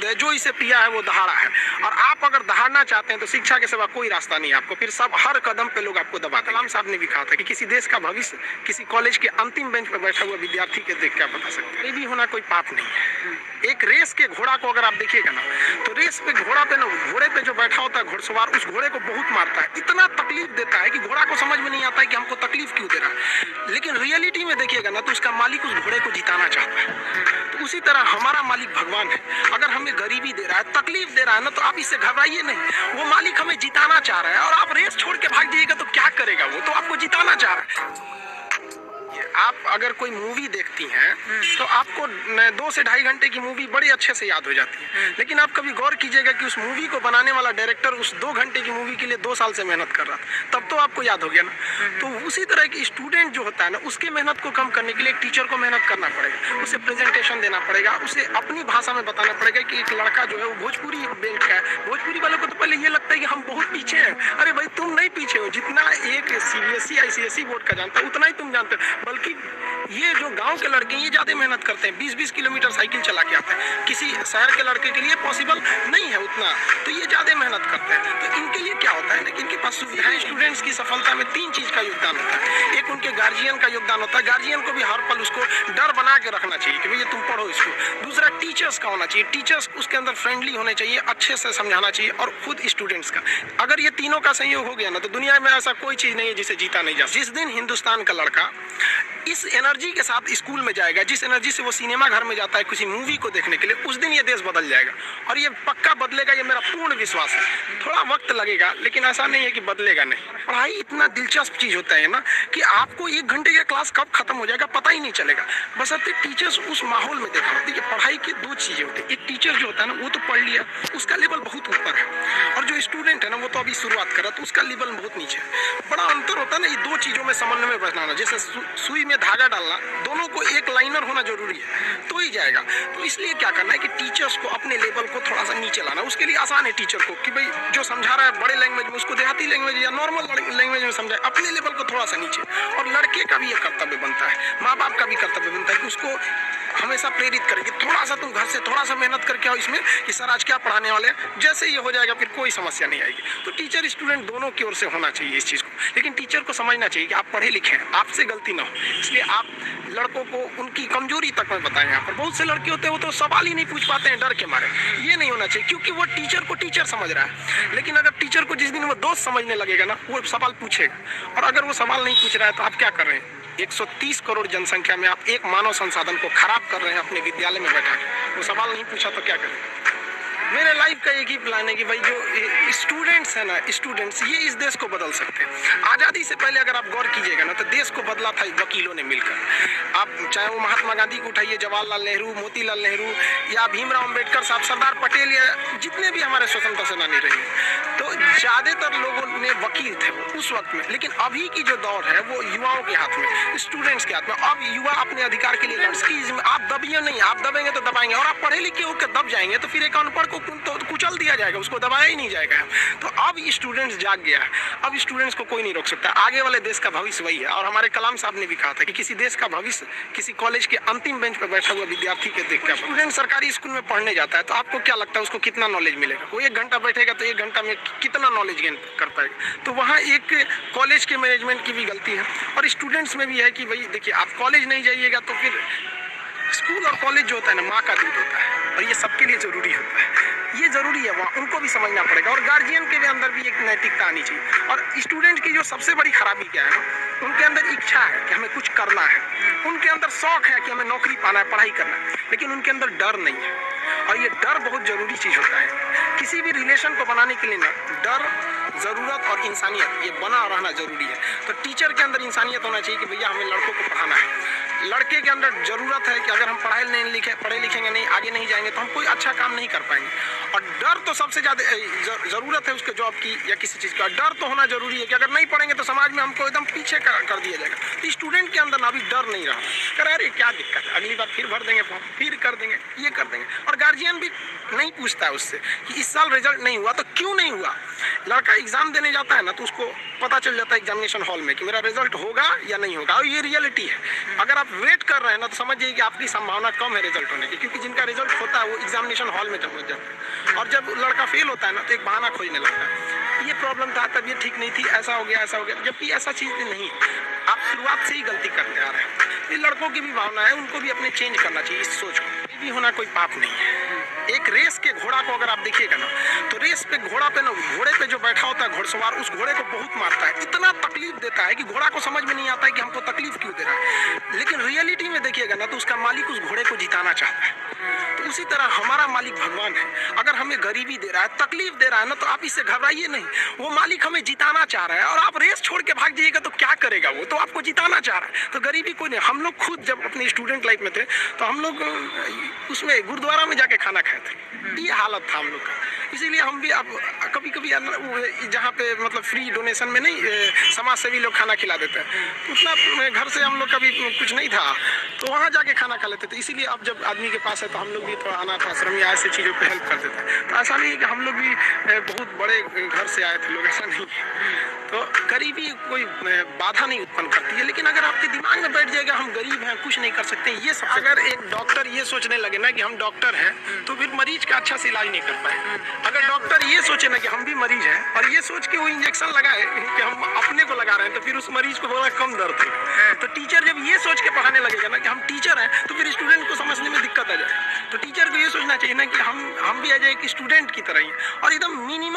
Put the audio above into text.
है, जो इसे पिया है वो दहाड़ा है। और आप अगर दहाड़ना चाहते हैं तो शिक्षा के सिवा कोई रास्ता नहीं है आपको, फिर सब हर कदम पे लोग आपको दबाते हैं। कलाम साहब ने भी कहा था कि किसी देश का भविष्य किसी कॉलेज के अंतिम बेंच पर बैठा हुआ विद्यार्थी के देख कर बता सकते हैं। ये भी होना कोई पाप नहीं है। एक रेस के घोड़ा को अगर आप देखिएगा ना, तो रेस पे घोड़ा पे ना, घोड़े पे जो बैठा होता है घुड़सवार, उस घोड़े को बहुत मारता है, इतना तकलीफ देता है कि घोड़ा को समझ में नहीं आता है कि हमको तकलीफ क्यों दे रहा है। लेकिन रियलिटी में देखिएगा ना, तो उसका मालिक उस घोड़े को जिताना चाहता है। तो उसी तरह हमारा मालिक भगवान है। अगर हमें गरीबी दे रहा है, तकलीफ दे रहा है ना, तो आप इससे घबराइए नहीं। वो मालिक हमें जिताना चाह रहा है, और आप रेस छोड़ के भाग जाइएगा तो क्या करेगा? वो तो आपको जिताना चाह रहा है। आप अगर कोई मूवी देखती हैं तो आपको 2 से ढाई घंटे की मूवी बड़ी अच्छे से याद हो जाती है, लेकिन आप कभी गौर कीजिएगा कि उस मूवी को बनाने वाला डायरेक्टर उस 2 घंटे की मूवी के लिए 2 साल से मेहनत कर रहा था, तब तो आपको याद हो गया ना। तो उसी तरह की स्टूडेंट जो होता है ना, उसके मेहनत को कम करने के लिए एक टीचर को मेहनत करना पड़ेगा, उसे प्रेजेंटेशन देना पड़ेगा, उसे अपनी भाषा में बताना पड़ेगा कि एक लड़का जो है वो भोजपुरी बेल्ट का है। भोजपुरी वालों को तो पहले ये लगता है कि हम बहुत पीछे हैं। अरे भाई, तुम नहीं पीछे हो, जितना एक CBSE ICSE बोर्ड का जानता है उतना ही तुम जानते हो। बल्कि ये जो गांव के लड़के ये ज्यादा मेहनत करते हैं, 20-20 किलोमीटर साइकिल चला के आते हैं। किसी शहर के लड़के के लिए पॉसिबल नहीं है उतना, तो ये ज्यादा मेहनत करते हैं। तो इनके लिए क्या होता है ना कि इनके पास सुविधाएं, स्टूडेंट्स की सफलता में 3 चीज का योगदान होता है। एक उनके गार्जियन का योगदान होता है, गार्जियन को भी हर पल उसको डर बना के रखना चाहिए कि भैया तुम पढ़ो इसको। दूसरा, टीचर्स का होना चाहिए, टीचर्स उसके अंदर फ्रेंडली होने चाहिए, अच्छे से समझाना चाहिए, और खुद स्टूडेंट्स का। अगर ये तीनों का संयोग हो गया ना, तो दुनिया में ऐसा कोई चीज नहीं है जिसे जीता नहीं जा। जिस दिन हिंदुस्तान का लड़का इस एनर्जी के साथ स्कूल में जाएगा, जिस एनर्जी से वो सिनेमा घर में जाता है किसी मूवी को देखने के लिए, उस दिन ये देश बदल जाएगा। और ये पक्का बदलेगा, ये मेरा पूर्ण विश्वास है। थोड़ा वक्त लगेगा, लेकिन ऐसा नहीं है कि बदलेगा नहीं। पढ़ाई इतना दिलचस्प चीज होता है ना कि आपको 1 घंटे का क्लास कब खत्म हो जाएगा पता ही नहीं चलेगा, बशर्ते टीचर्स उस माहौल में देखा। देखिए, पढ़ाई की 2 चीजें होती है। एक टीचर जो होता है ना, वो तो पढ़ लिया, उसका लेवल बहुत ऊपर है, और जो स्टूडेंट है ना, वो तो अभी शुरुआत कर रहा है, तो उसका लेवल बहुत नीचे है। बड़ा अंतर होता है ना, ये 2 चीजों में समन्वय बनाना। जैसे सुई में धागा डालना, दोनों को एक लाइनर होना जरूरी है, तो ही जाएगा। तो इसलिए क्या करना है कि टीचर्स को अपने लेवल को थोड़ा सा नीचे लाना। उसके लिए आसान है टीचर को कि भाई जो समझा रहा है बड़े लैंग्वेज में, उसको देहाती लैंग्वेज या नॉर्मल लैंग्वेज में समझाए, अपने लेवल को थोड़ा सा नीचे। और लड़के का भी ये कर्तव्य बनता है, माँ बाप का भी कर्तव्य बनता है कि उसको हमेशा प्रेरित करें कि थोड़ा सा तुम घर से थोड़ा सा मेहनत करके आओ इसमें, कि सर आज क्या पढ़ाने वाले हैं। जैसे ये हो जाएगा फिर कोई समस्या नहीं आएगी। तो टीचर स्टूडेंट दोनों की ओर से होना चाहिए इस चीज़ को। लेकिन टीचर को समझना चाहिए कि आप पढ़े लिखे हैं, आपसे गलती ना हो, इसलिए आप लड़कों को उनकी कमजोरी तक में बताएं। यहाँ पर बहुत से लड़के होते हैं वो तो सवाल ही नहीं पूछ पाते हैं डर के मारे। ये नहीं होना चाहिए, क्योंकि वो टीचर को टीचर समझ रहा है। लेकिन अगर टीचर को जिस दिन वो दोस्त समझने लगेगा ना, वो सवाल पूछेगा। और अगर वो सवाल नहीं पूछ रहा है तो आप क्या कर रहे हैं? 130 करोड़ जनसंख्या में आप एक मानव संसाधन को खराब कर रहे हैं अपने विद्यालय में बैठा के। वो सवाल नहीं पूछा तो क्या करें? मेरे लाइफ का एक ही प्लान है कि भाई जो स्टूडेंट्स है ना, स्टूडेंट्स ये इस देश को बदल सकते हैं। आज़ादी से पहले अगर आप गौर कीजिएगा ना, तो देश को बदला था वकीलों ने मिलकर। आप चाहे वो महात्मा गांधी को उठाइए, जवाहरलाल नेहरू, मोतीलाल नेहरू, या भीमराव अंबेडकर साहब, सरदार पटेल, या जितने भी हमारे स्वतंत्रता सेनानी रहे, तो ज़्यादातर लोगों ने वकील थे उस वक्त में। लेकिन अभी की जो दौर है वो युवाओं के हाथ में, स्टूडेंट्स के हाथ में। अब युवा अपने अधिकार के लिए लड़की, आप दबिए नहीं, आप दबेंगे तो दबाएंगे। और आप पढ़े लिखे होकर दब जाएंगे तो फिर एक अनपढ़ को तो कुचल दिया जाएगा, उसको दबाया ही नहीं जाएगा। तो अब स्टूडेंट्स जाग गया है, अब स्टूडेंट्स को कोई नहीं रोक सकता। आगे वाले देश का भविष्य वही है। और हमारे कलाम साहब ने भी कहा था कि किसी देश का भविष्य किसी कॉलेज के अंतिम बेंच पर बैठा हुआ विद्यार्थी के देख कर। स्टूडेंट सरकारी स्कूल में पढ़ने जाता है तो आपको क्या लगता है उसको कितना नॉलेज मिलेगा? वो 1 घंटा बैठेगा तो 1 घंटा में कितना नॉलेज गेन कर पाएगा? तो वहाँ एक कॉलेज के मैनेजमेंट की भी गलती है, और स्टूडेंट्स में भी है कि भाई देखिए, आप कॉलेज नहीं जाइएगा तो फिर स्कूल और कॉलेज जो होता है ना, माँ का दूध होता है, और ये सबके लिए जरूरी होता है। ये जरूरी है, वहाँ उनको भी समझना पड़ेगा। और गार्जियन के भी अंदर भी एक नैतिकता आनी चाहिए। और स्टूडेंट की जो सबसे बड़ी खराबी क्या है ना, उनके अंदर इच्छा है कि हमें कुछ करना है, उनके अंदर शौक है कि हमें नौकरी पाना है, पढ़ाई करना है, लेकिन उनके अंदर डर नहीं है। और ये डर बहुत जरूरी चीज होता है। किसी भी रिलेशन को बनाने के लिए ना, डर, जरूरत और इंसानियत, ये बना रहना जरूरी है। तो टीचर के अंदर इंसानियत होना चाहिए कि भैया हमें लड़कों को पढ़ाना है। लड़के के अंदर जरूरत है कि अगर हम पढ़े लिखेंगे नहीं, आगे नहीं जाएंगे तो हम कोई अच्छा काम नहीं कर पाएंगे। और डर तो सबसे ज़्यादा ज़रूरत है उसके जॉब की या किसी चीज़ का। डर तो होना जरूरी है कि अगर नहीं पढ़ेंगे तो समाज में हमको एकदम पीछे कर दिया जाएगा। तो स्टूडेंट के अंदर ना अभी डर नहीं रहा, कर अरे क्या दिक्कत है, अगली बार फिर भर देंगे फॉर्म, फिर कर देंगे, ये कर देंगे। और गार्जियन भी नहीं पूछता है उससे कि इस साल रिजल्ट नहीं हुआ तो क्यों नहीं हुआ। लड़का एग्जाम देने जाता है ना तो उसको पता चल जाता है एग्जामिनेशन हॉल में कि मेरा रिजल्ट होगा या नहीं होगा, और ये रियलिटी है। अगर आप वेट कर रहे हैं ना तो समझिए कि आपकी संभावना कम है रिजल्ट होने की, क्योंकि जिनका रिजल्ट होता है वो एग्जामिनेशन हॉल में पहुंच जाता है। और जब लड़का फेल होता है ना तो एक बहाना खोजने लगता है, ये प्रॉब्लम था, तबीयत ठीक नहीं थी, ऐसा हो गया, जबकि ऐसा चीज़ नहीं। आप शुरुआत से ही गलती करते आ रहे हैं। ये लड़कों की भी भावना है, उनको भी अपने चेंज करना चाहिए इस सोच को। ये भी होना कोई पाप नहीं है। एक रेस के घोड़ा को अगर आप देखिएगा ना तो रेस पे घोड़ा पे ना, घोड़े पे जो बैठा होता है घोड़सवार, उस घोड़े को बहुत मारता है, इतना तकलीफ देता है कि घोड़ा को समझ में नहीं आता है कि हमको तकलीफ क्यों दे रहा है। लेकिन रियलिटी में देखिएगा ना तो उसका मालिक उस घोड़े को जिताना चाहता है। तो उसी तरह हमारा मालिक भगवान है। अगर हमें गरीबी दे रहा है, तकलीफ दे रहा है ना, तो आप इससे घबराइए नहीं। वो मालिक हमें जिताना चाह रहा है, और आप रेस छोड़ के भाग जाइएगा तो क्या करेगा वो, तो आपको जिताना चाह रहा है। तो गरीबी कोई नहीं। हम लोग खुद जब अपने स्टूडेंट लाइफ में थे तो हम लोग उसमें गुरुद्वारा में जाके खाना खाए थे, ये हालत था हम लोग का। इसीलिए हम भी अब कभी कभी जहाँ पे मतलब फ्री डोनेशन में नहीं, समाज सेवी लोग खाना खिला देते हैं, उतना घर से हम लोग कभी कुछ नहीं था तो वहाँ जाके खाना खा लेते थे। इसीलिए अब जब आदमी के पास है तो हम लोग भी थोड़ा अनाथ आश्रम या ऐसे चीज़ों पे हेल्प कर देते हैं। तो ऐसा नहीं है कि हम लोग भी बहुत बड़े घर से आए थे लोग, ऐसा नहीं है। तो गरीबी कोई बाधा नहीं उत्पन्न करती है, लेकिन अगर आपके दिमाग में बैठ जाएगा हम गरीब हैं, कुछ नहीं कर सकते, ये सब, अगर एक डॉक्टर ये सोचने लगे ना कि हम डॉक्टर हैं तो फिर मरीज का अच्छा से इलाज नहीं कर पाए। अगर डॉक्टर ये सोचे ना कि हम भी मरीज हैं और ये सोच के वो इंजेक्शन लगाए कि हम अपने को लगा रहे हैं, तो फिर उस मरीज को बड़ा कम दर्द है। तो टीचर जब ये सोच के पढ़ाने लगेगा ना कि हम टीचर हैं तो फिर स्टूडेंट को समझने में दिक्कत आ जाए। तो टीचर को ये सोचना चाहिए ना कि हम भी आ जाए कि स्टूडेंट की तरह ही, और एकदम मिनिमम